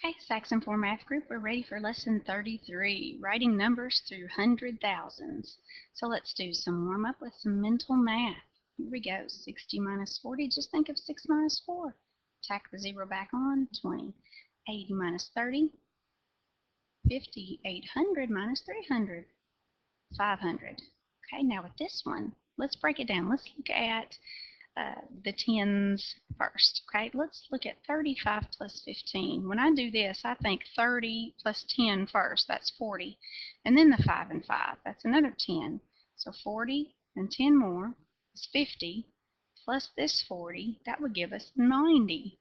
Okay, Saxon 4 Math Group, we're ready for lesson 33, writing numbers through hundred thousands. So let's do some warm up with some mental math. Here we go, 60 minus 40, just think of 6 minus 4. Tack the 0 back on, 20. 80 minus 30, 50. 800 minus 300, 500. Okay, now with this one, let's break it down. Let's look at the tens first. Okay, let's look at 35 plus 15. When I do this, I think 30 plus 10 first. That's 40. And then the 5 and 5. That's another 10. So 40 and 10 more is 50. Plus this 40, that would give us 90.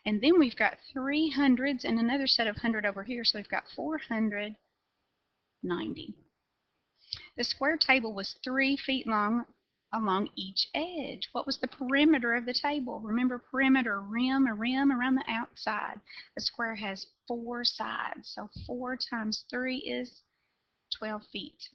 And then we've got 3 hundreds and another set of 100 over here. So we've got 490. The square table was 3 feet long along each edge. What was the perimeter of the table? Remember, perimeter, a rim around the outside. A square has 4 sides, so 4 times 3 is 12 feet.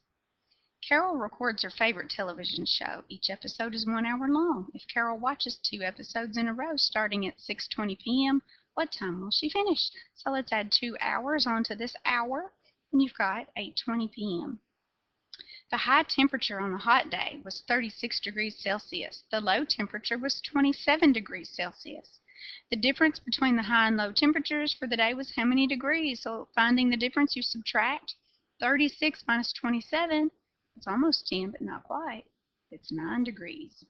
Carol records her favorite television show. Each episode is 1 hour long. If Carol watches 2 episodes in a row starting at 6:20 p.m., what time will she finish? So let's add 2 hours onto this hour, and you've got 8:20 p.m. The high temperature on a hot day was 36 degrees Celsius. The low temperature was 27 degrees Celsius. The difference between the high and low temperatures for the day was how many degrees? So finding the difference, you subtract 36 minus 27. It's almost 10, but not quite. It's 9 degrees.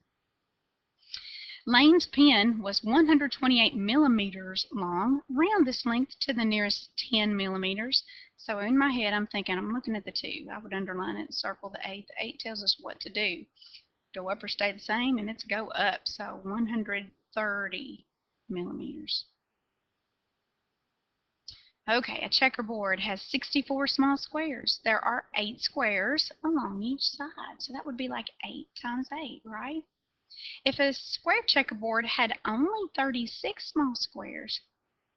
Lane's pen was 128 millimeters long. Round this length to the nearest 10 millimeters. So in my head, I'm thinking, I'm looking at the 2. I would underline it and circle the 8. The 8 tells us what to do. Go up or stay the same, and it's go up. So 130 millimeters. Okay, a checkerboard has 64 small squares. There are 8 squares along each side. So that would be like 8 times 8, right? If a square checkerboard had only 36 small squares,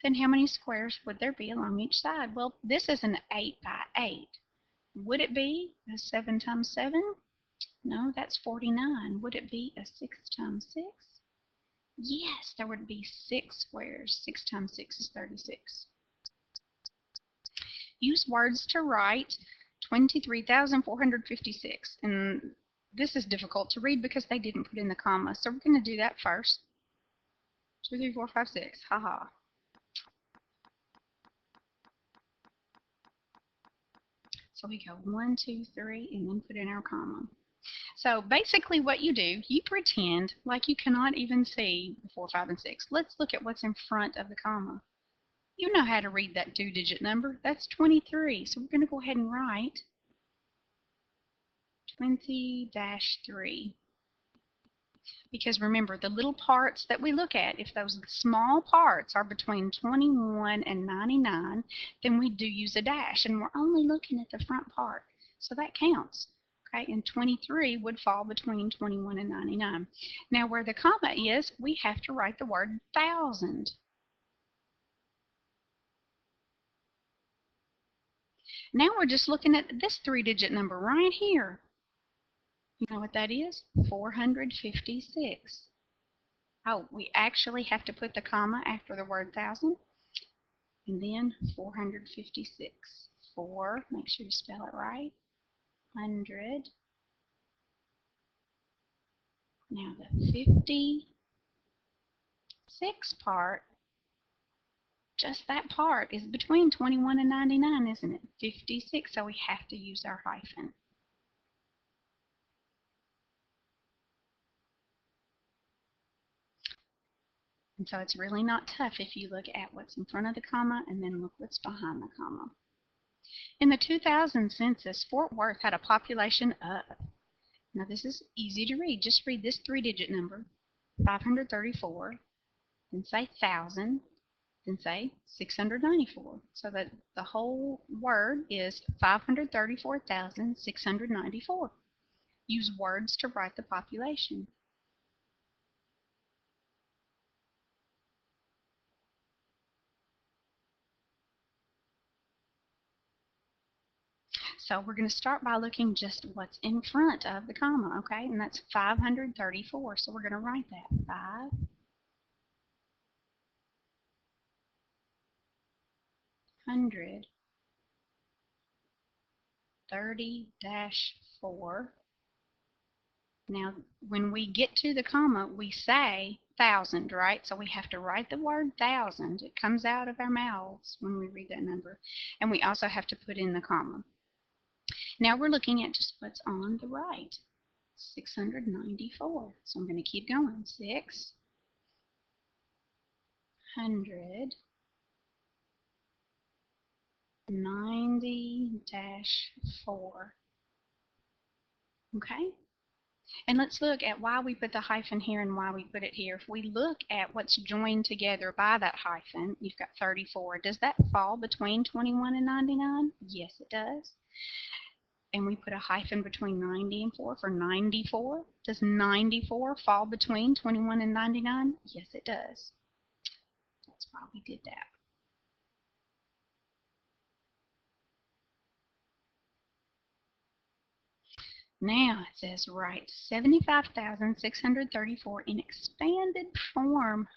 then how many squares would there be along each side? Well, this is an 8 by 8. Would it be a 7 times 7? No, that's 49. Would it be a 6 times 6? Yes, there would be 6 squares. 6 times 6 is 36. Use words to write 23,456. And this is difficult to read because they didn't put in the comma. So we're going to do that first. 2, 3, 4, 5, 6. Haha. So we go 1, 2, 3, and then put in our comma. So basically what you do, you pretend like you cannot even see the 4, 5, and 6. Let's look at what's in front of the comma. You know how to read that 2-digit number. That's 23. So we're going to go ahead and write 20-3. Because remember, the little parts that we look at, if those small parts are between 21 and 99, then we do use a dash, and we're only looking at the front part. So that counts. Okay, and 23 would fall between 21 and 99. Now, where the comma is, we have to write the word thousand. Now we're just looking at this 3-digit number right here. You know what that is? 456. Oh, we actually have to put the comma after the word thousand. And then 456. 4, make sure you spell it right. 100. Now the 56 part, just that part, is between 21 and 99, isn't it? 56, so we have to use our hyphen. And so it's really not tough if you look at what's in front of the comma and then look what's behind the comma. In the 2000 census, Fort Worth had a population of, now this is easy to read, just read this 3-digit number, 534, then say 1,000, then say 694. So that the whole word is 534,694. Use words to write the population. So we're going to start by looking just what's in front of the comma, okay? And that's 534. So we're going to write that 5 230-4. Now, when we get to the comma, we say 1,000, right? So we have to write the word 1,000. It comes out of our mouths when we read that number. And we also have to put in the comma. Now we're looking at just what's on the right. 694. So I'm going to keep going. 690-4. Okay? And let's look at why we put the hyphen here and why we put it here. If we look at what's joined together by that hyphen, you've got 34. Does that fall between 21 and 99? Yes, it does. And we put a hyphen between 90 and 4 for 94. Does 94 fall between 21 and 99? Yes, it does. That's why we did that. Now it says write 75,634 in expanded form.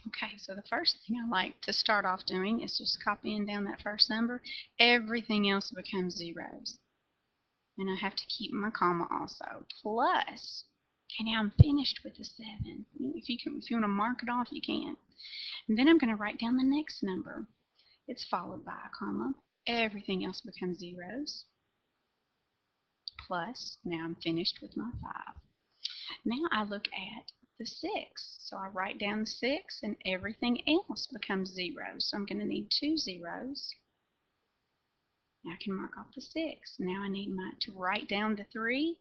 Okay, so the first thing I like to start off doing is just copying down that first number. Everything else becomes zeros. And I have to keep my comma also. Plus, okay, now I'm finished with the 7. If you want to mark it off, you can. And then I'm going to write down the next number. It's followed by a comma. Everything else becomes zeros. Plus, now I'm finished with my 5. Now I look at the 6. So I write down the 6 and everything else becomes zeros. So I'm going to need 2 zeros. Now I can mark off the 6. Now I need to write down the 3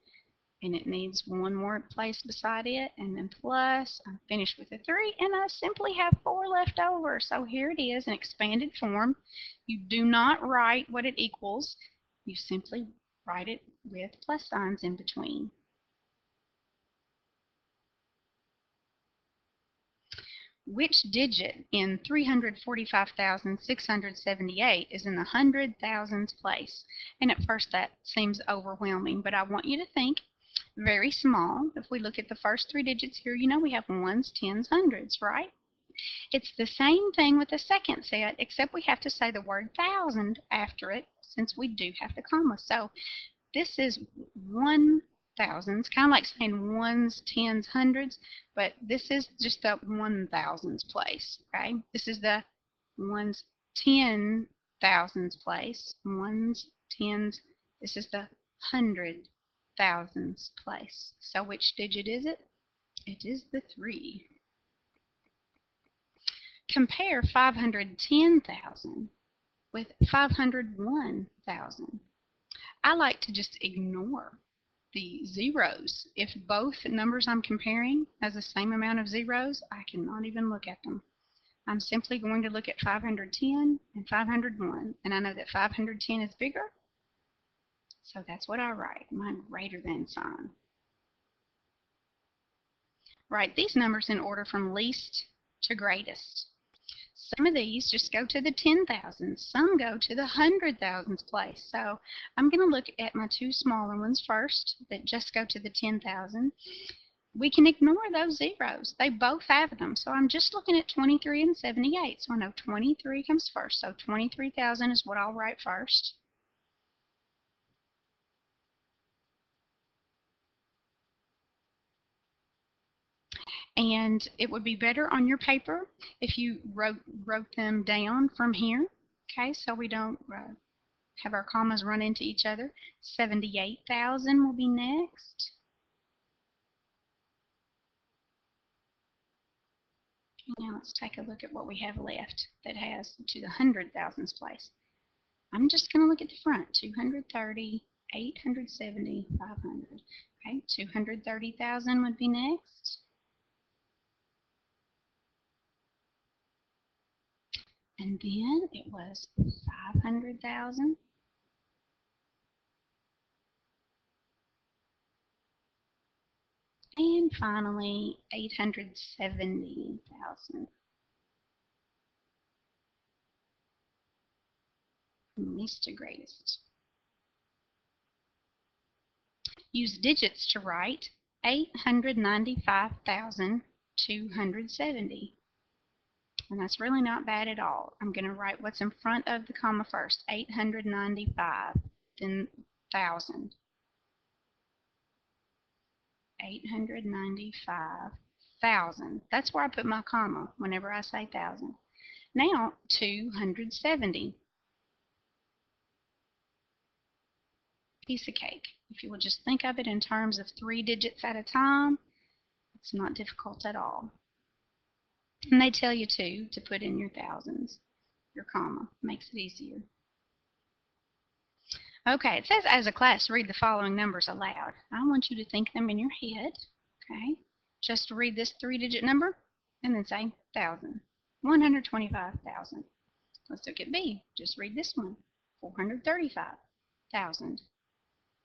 and it needs one more place beside it, and then plus I'm finished with the 3 and I simply have 4 left over. So here it is in expanded form. You do not write what it equals. You simply write it with plus signs in between. Which digit in 345,678 is in the hundred thousands place? And at first that seems overwhelming, but I want you to think very small. If we look at the first 3 digits here, you know we have ones, tens, hundreds, right? It's the same thing with the second set, except we have to say the word thousand after it since we do have the comma. So this is 1,000s, kind of like saying ones, tens, hundreds, but this is just the 1,000s place, okay? This is the ones, 10,000s place, ones, tens. This is the 100,000s place. So which digit is it? It is the 3. Compare 510,000 with 501,000. I like to just ignore the zeros. If both numbers I'm comparing has the same amount of zeros, I cannot even look at them. I'm simply going to look at 510 and 501, and I know that 510 is bigger, so that's what I write, my greater than sign. Write these numbers in order from least to greatest. Some of these just go to the 10,000s. Some go to the 100,000s place. So I'm going to look at my 2 smaller ones first that just go to the 10,000. We can ignore those zeros. They both have them. So I'm just looking at 23 and 78. So I know 23 comes first. So 23,000 is what I'll write first. And it would be better on your paper if you wrote them down from here. Okay, so we don't have our commas run into each other. 78,000 will be next. Now let's take a look at what we have left that has to the 100,000s place. I'm just going to look at the front. 230, 870, 500. Okay, 230,000 would be next. And then it was 500,000. And finally, 870,000. least to greatest. Use digits to write 895,270. And that's really not bad at all. I'm going to write what's in front of the comma first. 895, then 1,000. 895,000. That's where I put my comma whenever I say 1,000. Now 270. Piece of cake. If you will just think of it in terms of 3 digits at a time, it's not difficult at all. And they tell you to put in your thousands. Your comma makes it easier. Okay, it says as a class, read the following numbers aloud. I want you to think them in your head. Okay, just read this 3-digit number and then say 1,000. 125,000. Let's look at B. Just read this one. 435,000.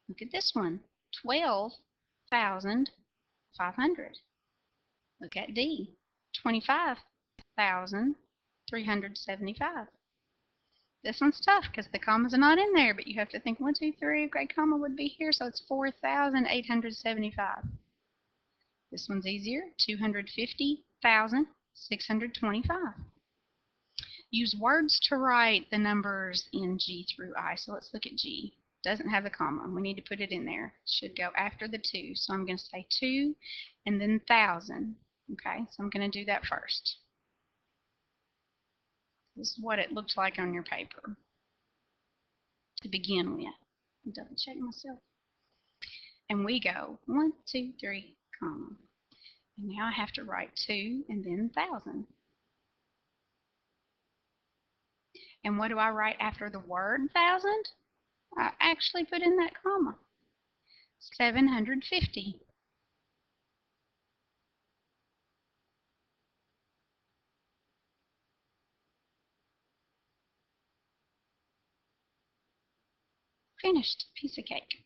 Look at this one. 12,500. Look at D. 25,375. This one's tough because the commas are not in there, but you have to think 1, 2, 3, a great comma would be here, so it's 4,875. This one's easier, 250,625. Use words to write the numbers in G through I. So let's look at G. Doesn't have the comma. We need to put it in there. It should go after the 2. So I'm going to say 2 and then 1,000. Okay, so I'm going to do that first. This is what it looks like on your paper to begin with. I'll double check myself. And we go 1, 2, 3, comma. And now I have to write 2 and then 1,000. And what do I write after the word 1,000? I actually put in that comma. 750. Finished. Piece of cake.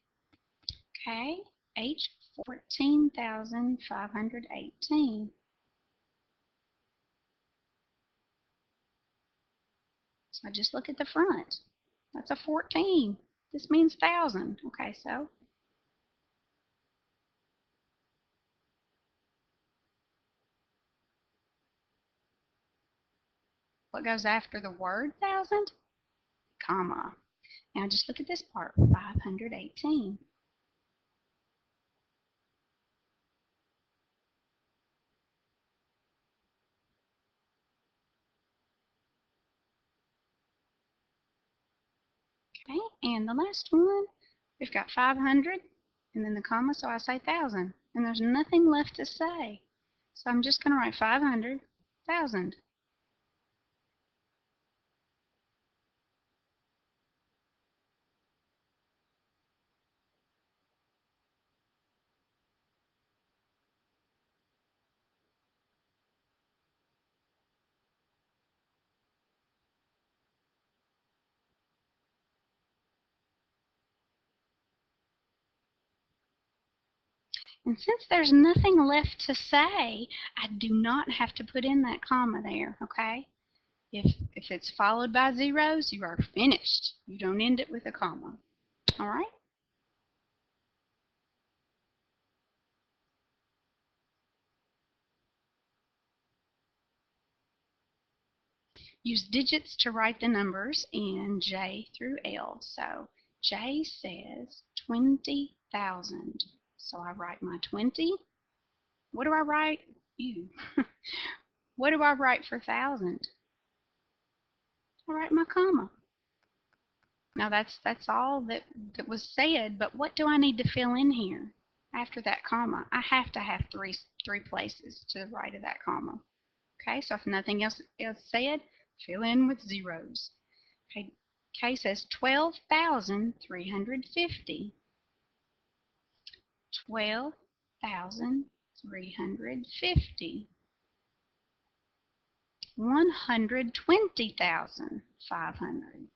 Okay, H, 14,518. So I just look at the front. That's a 14. This means 1,000. Okay, so what goes after the word 1,000? Comma. Now just look at this part, 518. Okay, and the last one, we've got 500, and then the comma, so I say 1,000. And there's nothing left to say. So I'm just going to write 500, 1,000. And since there's nothing left to say, I do not have to put in that comma there, okay? If it's followed by zeros, you are finished. You don't end it with a comma. All right? Use digits to write the numbers in J through L. So J says 20,000. So I write my 20. What do I write? U. What do I write for 1,000? I write my comma. Now that's all that was said, but what do I need to fill in here after that comma? I have to have three places to the right of that comma. Okay, so if nothing else is said, fill in with zeros. Okay, K says 12,350. 12,350. 120,500.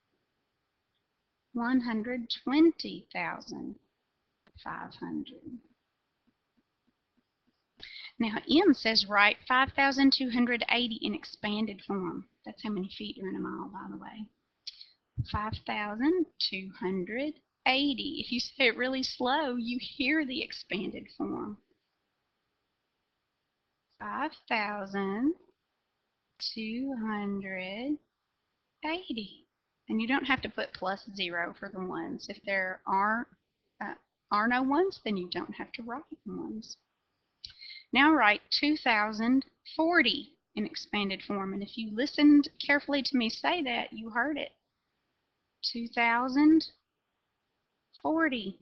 120,500. Now M says write 5,280 in expanded form. That's how many feet are in a mile, by the way. 5,280. If you say it really slow, you hear the expanded form. 5,280. And you don't have to put plus 0 for the ones. If there are no ones, then you don't have to write ones. Now write 2,040 in expanded form. And if you listened carefully to me say that, you heard it. 2,040.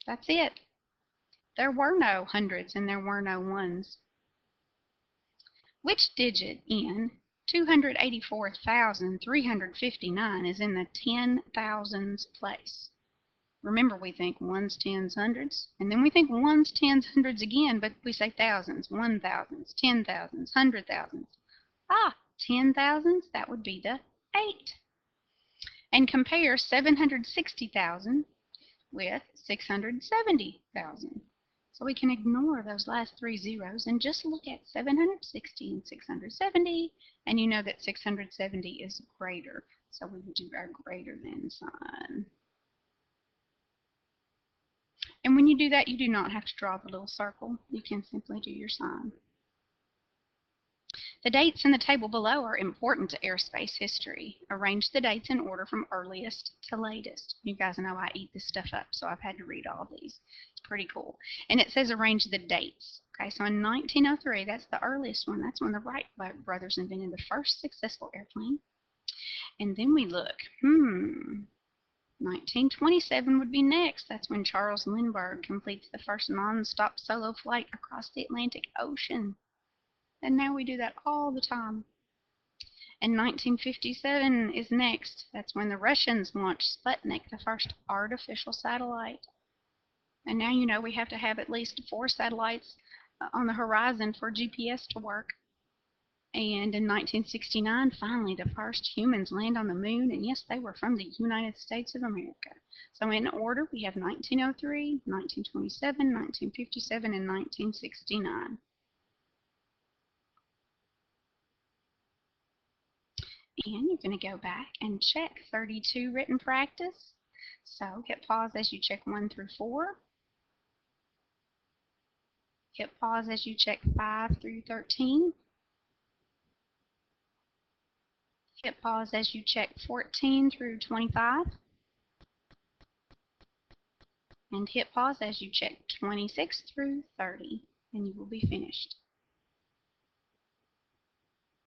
That's it. There were no hundreds and there were no ones. Which digit in 284,359 is in the 10,000s place? Remember, we think ones, tens, hundreds, and then we think ones, tens, hundreds again, but we say thousands, 1,000s, 10,000s, 100,000s. 10,000s, that would be the 8. And compare 760,000 with 670,000. So we can ignore those last 3 zeros and just look at 760 and 670, and you know that 670 is greater. So we would do our greater than sign. And when you do that, you do not have to draw the little circle. You can simply do your sign. The dates in the table below are important to airspace history. Arrange the dates in order from earliest to latest. You guys know I eat this stuff up, so I've had to read all these. It's pretty cool. And it says arrange the dates. Okay, so in 1903, that's the earliest one. That's when the Wright brothers invented the first successful airplane. And then we look, 1927 would be next. That's when Charles Lindbergh completes the first non-stop solo flight across the Atlantic Ocean. And now we do that all the time. And 1957 is next. That's when the Russians launched Sputnik, the first artificial satellite. And now you know we have to have at least 4 satellites on the horizon for GPS to work. And in 1969, finally, the first humans land on the moon. And yes, they were from the United States of America. So in order, we have 1903, 1927, 1957, and 1969. And you're going to go back and check 32 written practice. So hit pause as you check 1 through 4. Hit pause as you check 5 through 13. Hit pause as you check 14 through 25. And hit pause as you check 26 through 30. And you will be finished.